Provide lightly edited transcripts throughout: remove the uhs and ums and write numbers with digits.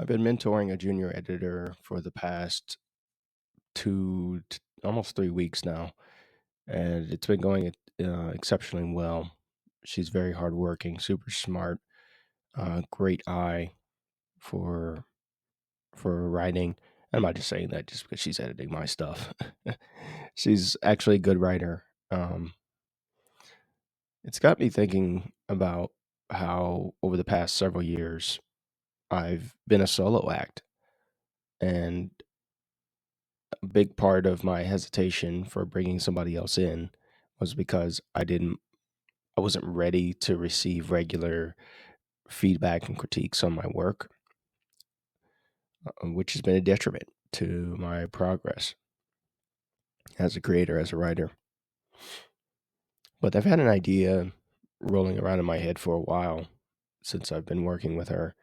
I've been mentoring a junior editor for the past almost 3 weeks now, and it's been going exceptionally well. She's very hardworking, super smart, great eye for writing. I'm not just saying that just because she's editing my stuff. She's actually a good writer. It's got me thinking about how over the past several years I've been a solo act, and a big part of my hesitation for bringing somebody else in was because I wasn't ready to receive regular feedback and critiques on my work, which has been a detriment to my progress as a creator, as a writer. But I've had an idea rolling around in my head for a while since I've been working with her,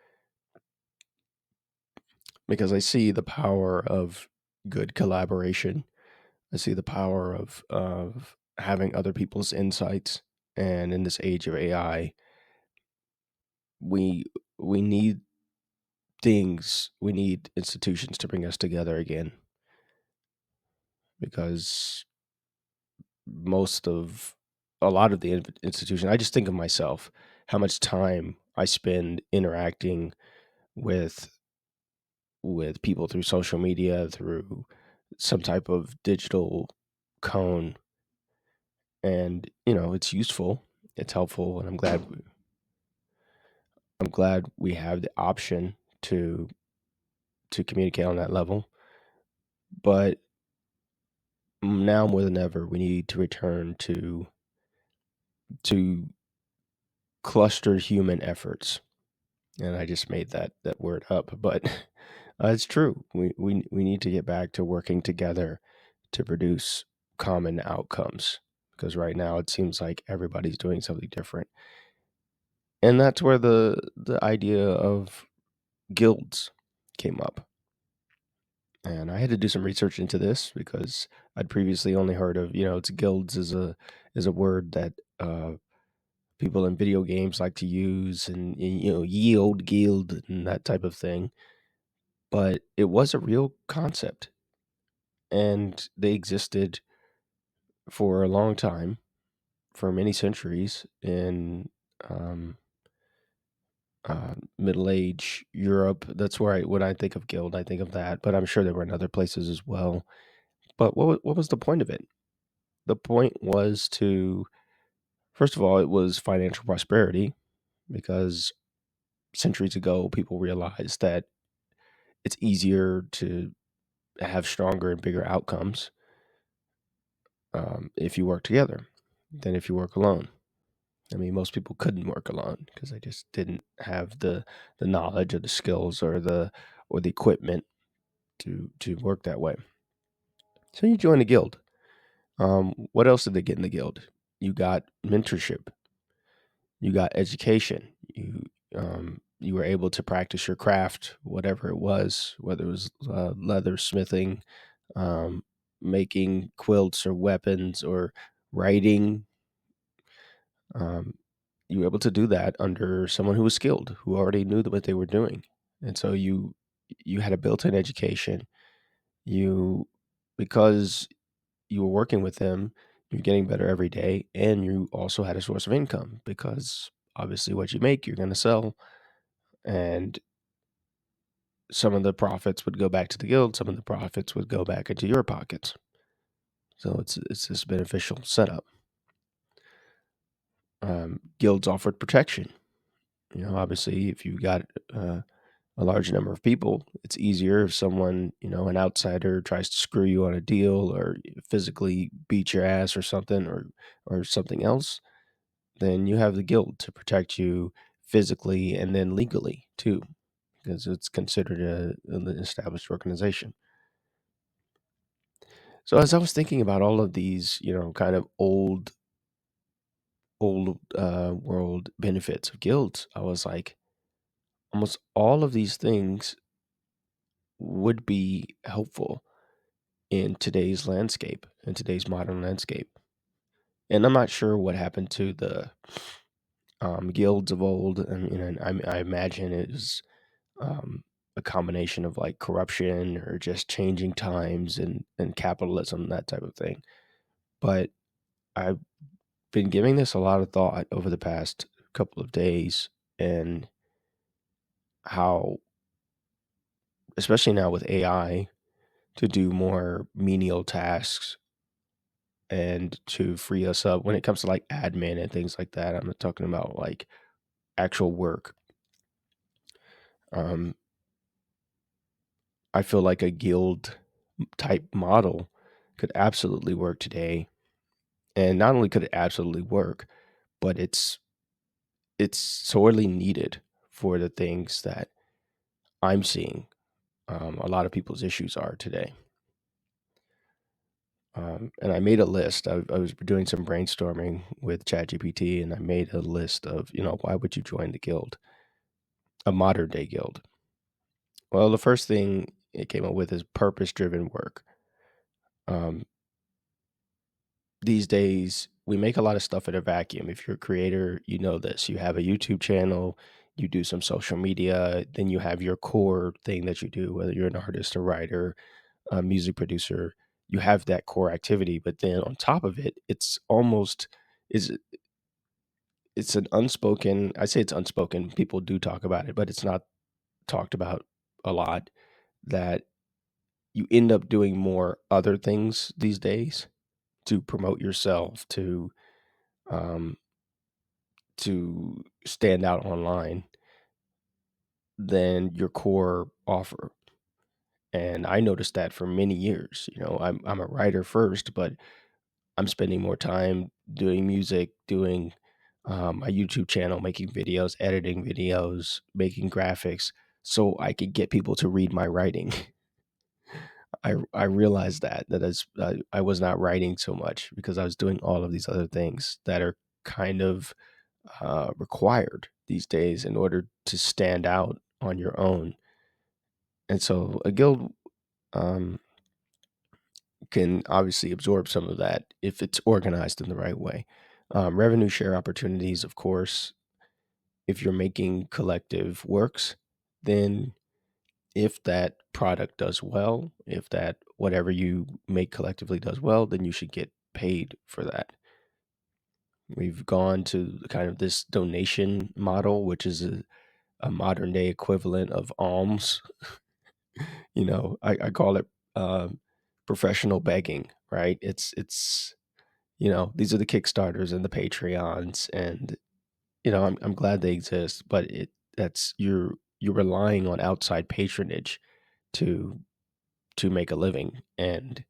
because I see the power of good collaboration. I see the power of having other people's insights. And in this age of AI, we we need we need institutions to bring us together again, because most of a lot of the institution, I just think of myself, how much time I spend interacting with people through social media, through some type of digital cone. And it's useful, it's helpful, and I'm glad we have the option to communicate on that level. But now more than ever, we need to return to clustered human efforts. And I just made that word up, but it's true. We need to get back to working together to produce common outcomes, because right now it seems like everybody's doing something different. And that's where the idea of guilds came up. And I had to do some research into this because I'd previously only heard of, it's guilds is a word that people in video games like to use, and ye old guild and that type of thing. But it was a real concept, and they existed for a long time, for many centuries in um, Middle Age Europe. That's where when I think of guild, I think of that. But I'm sure there were in other places as well. But what was the point of it? The point was to, first of all, it was financial prosperity, because centuries ago people realized that it's easier to have stronger and bigger outcomes if you work together than if you work alone. I mean, most people couldn't work alone because they just didn't have the knowledge or the skills or the equipment to work that way. So you join a guild. What else did they get in the guild? You got mentorship. You got education. You were able to practice your craft, whatever it was, whether it was leather smithing, um, making quilts or weapons, or writing. Um, you were able to do that under someone who was skilled, who already knew what they were doing. And so you had a built-in education. You Because you were working with them, you're getting better every day, and you also had a source of income, because obviously what you make, you're going to sell, and some of the profits would go back to the guild, some of the profits would go back into your pockets. So it's this beneficial setup. Guilds offered protection. Obviously, if you got uh, a large number of people, it's easier if someone, an outsider, tries to screw you on a deal or physically beat your ass or something, or something else. Then you have the guild to protect you physically and then legally too, because it's considered an established organization. So as I was thinking about all of these, kind of old world benefits of guilds, I was like, almost all of these things would be helpful in today's landscape, in today's modern landscape. And I'm not sure what happened to the guilds of old. I mean, I imagine it was um, a combination of like corruption or just changing times and capitalism, that type of thing. But I've been giving this a lot of thought over the past couple of days, and how, especially now with AI, to do more menial tasks and to free us up when it comes to like admin and things like that. I'm not talking about like actual work. Um, I feel like a guild type model could absolutely work today. And not only could it absolutely work, but it's sorely needed for the things that I'm seeing a lot of people's issues are today. And I made a list. I was doing some brainstorming with ChatGPT, and I made a list of, why would you join the guild, a modern day guild? Well, the first thing it came up with is purpose driven work. Um, these days, we make a lot of stuff in a vacuum. If you're a creator, you know this. You have a YouTube channel, you do some social media, then you have your core thing that you do, whether you're an artist, a writer, a music producer. You have that core activity, but then on top of it, is it's an unspoken. I say it's unspoken. People do talk about it, but it's not talked about a lot. That you end up doing more other things these days to promote yourself, um, to stand out online than your core offer. And I noticed that for many years. I'm a writer first, but I'm spending more time doing music, doing my YouTube channel, making videos, editing videos, making graphics, so I could get people to read my writing. I realized I was not writing so much because I was doing all of these other things that are kind of required these days in order to stand out on your own. And so a guild um, can obviously absorb some of that if it's organized in the right way. Revenue share opportunities, of course, if you're making collective works, then if that product does well, if that whatever you make collectively does well, then you should get paid for that. We've gone to kind of this donation model, which is a modern day equivalent of alms. I call it professional begging, right? These are the Kickstarters and the Patreons, and I'm glad they exist, but that's you're relying on outside patronage to make a living, and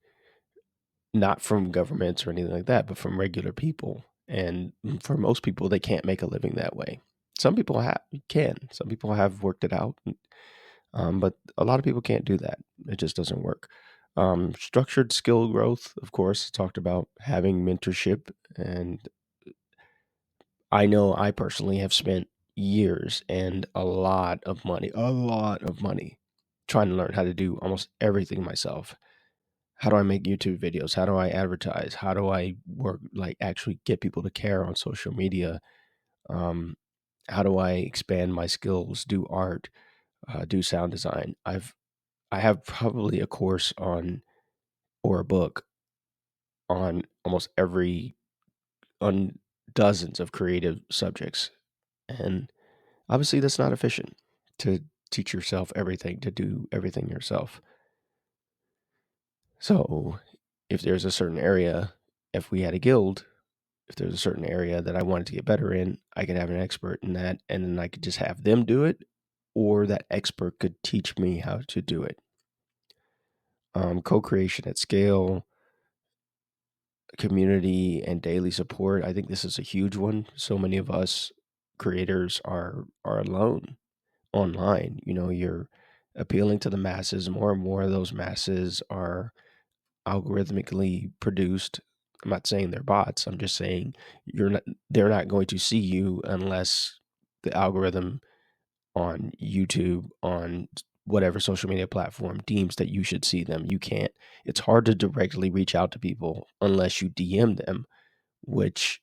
not from governments or anything like that, but from regular people. And for most people, they can't make a living that way. Some people can. Some people have worked it out, but a lot of people can't do that. It just doesn't work. Structured skill growth, of course, talked about having mentorship. And I know I personally have spent years and a lot of money trying to learn how to do almost everything myself. How do I make YouTube videos? How do I advertise? How do I work, like actually get people to care on social media? Um, how do I expand my skills, do art, do sound design? I have probably a course on, or a book on, almost every on dozens of creative subjects. And obviously that's not efficient to teach yourself everything, to do everything yourself. So if there's a certain area, if we had a guild, if there's a certain area that I wanted to get better in, I could have an expert in that, and then I could just have them do it, or that expert could teach me how to do it. Co-creation at scale, community, and daily support. I think this is a huge one. So many of us creators are alone online. You're appealing to the masses. More and more of those masses are algorithmically produced. I'm not saying they're bots. I'm just saying they're not going to see you unless the algorithm on YouTube, on whatever social media platform, deems that you should see them. You can't. It's hard to directly reach out to people unless you DM them, which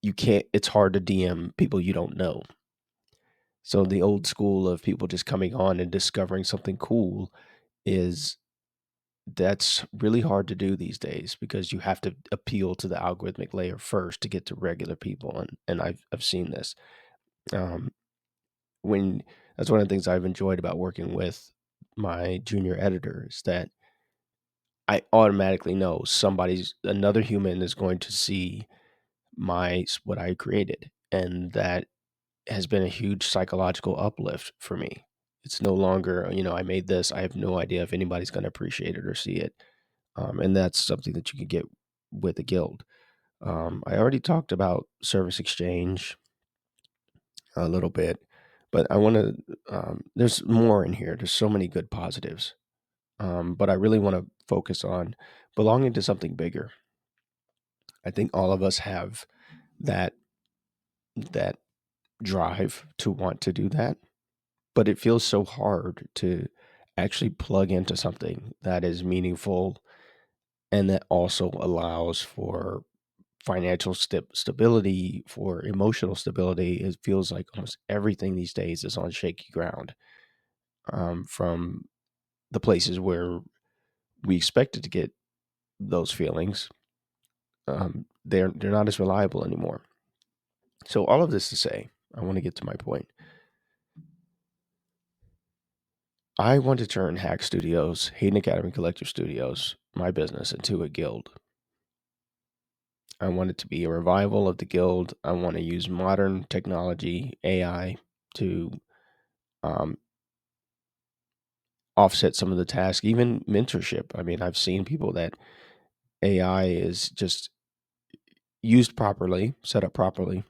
you can't. It's hard to DM people you don't know. So the old school of people just coming on and discovering something cool is that's really hard to do these days because you have to appeal to the algorithmic layer first to get to regular people, and I've seen this. Um, when That's one of the things I've enjoyed about working with my junior editor is that I automatically know another human is going to see what I created, and that has been a huge psychological uplift for me. It's no longer, I made this. I have no idea if anybody's going to appreciate it or see it, and that's something that you can get with a guild. I already talked about Service Exchange a little bit, but I want to. There's more in here. There's so many good positives, but I really want to focus on belonging to something bigger. I think all of us have that that drive to want to do that, but it feels so hard to actually plug into something that is meaningful and that also allows for financial stability, for emotional stability. It feels like almost everything these days is on shaky ground, from the places where we expected to get those feelings. They're not as reliable anymore. So all of this to say, I want to get to my point. I want to turn Hack Studios, Hayden Academy Collective Studios, my business, into a guild. I want it to be a revival of the guild. I want to use modern technology, AI, to um, offset some of the tasks, even mentorship. I mean, I've seen people that AI is just used properly, set up properly.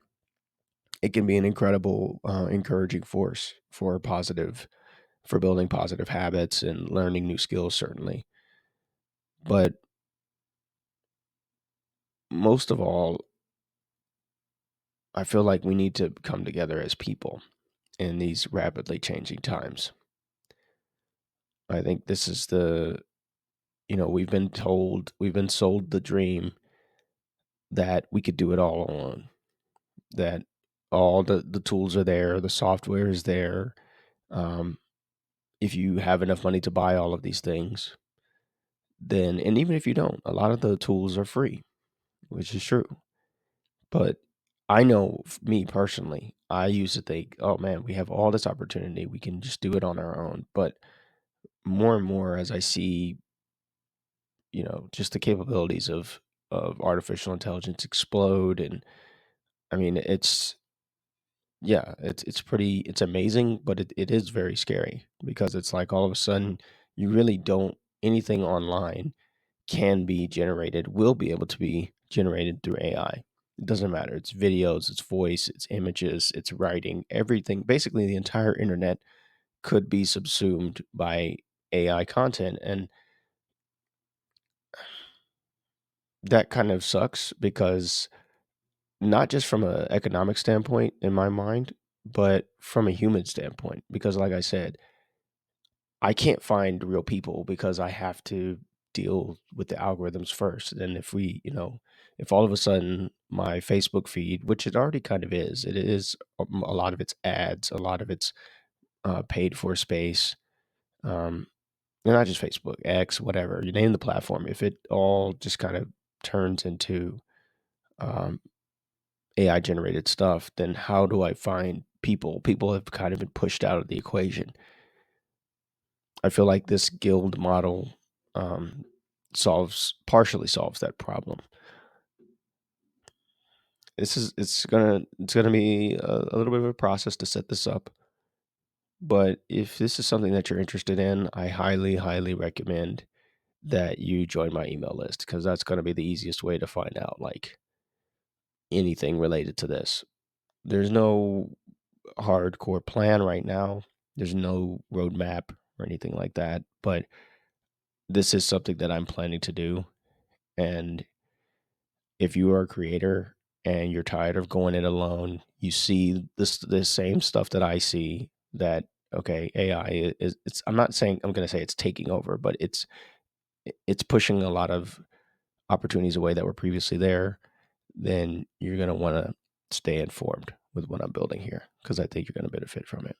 It can be an incredible, encouraging force for building positive habits and learning new skills, certainly. But most of all, I feel like we need to come together as people in these rapidly changing times. I think this is we've been sold the dream that we could do it all alone, that all the tools are there, the software is there. Um, if you have enough money to buy all of these things, then, and even if you don't, a lot of the tools are free, which is true. But I know me personally, I used to think, oh man, we have all this opportunity. We can just do it on our own. But more and more as I see, just the capabilities of artificial intelligence explode. And I mean, it's amazing, but it is very scary because it's like all of a sudden you really don't anything online can be generated, will be able to be generated through AI. It doesn't matter. It's videos, it's voice, it's images, it's writing, everything. Basically, the entire internet could be subsumed by AI content. And that kind of sucks because not just from an economic standpoint in my mind, but from a human standpoint. Because, like I said, I can't find real people because I have to deal with the algorithms first. And if all of a sudden my Facebook feed, which it already kind of is, it is a lot of it's ads, a lot of it's paid for space, and not just Facebook, X, whatever you name the platform. If it all just kind of turns into um, AI generated stuff, then how do I find people? People have kind of been pushed out of the equation. I feel like this guild model um, partially solves that problem. It's gonna be a little bit of a process to set this up, but if this is something that you're interested in, I highly, highly recommend that you join my email list because that's gonna be the easiest way to find out like anything related to this. There's no hardcore plan right now. There's no roadmap or anything like that, but this is something that I'm planning to do. And if you are a creator and you're tired of going it alone, you see the same stuff that I see that okay, AI is it's I'm not saying I'm going to say it's taking over, but it's pushing a lot of opportunities away that were previously there, then you're going to want to stay informed with what I'm building here because I think you're going to benefit from it.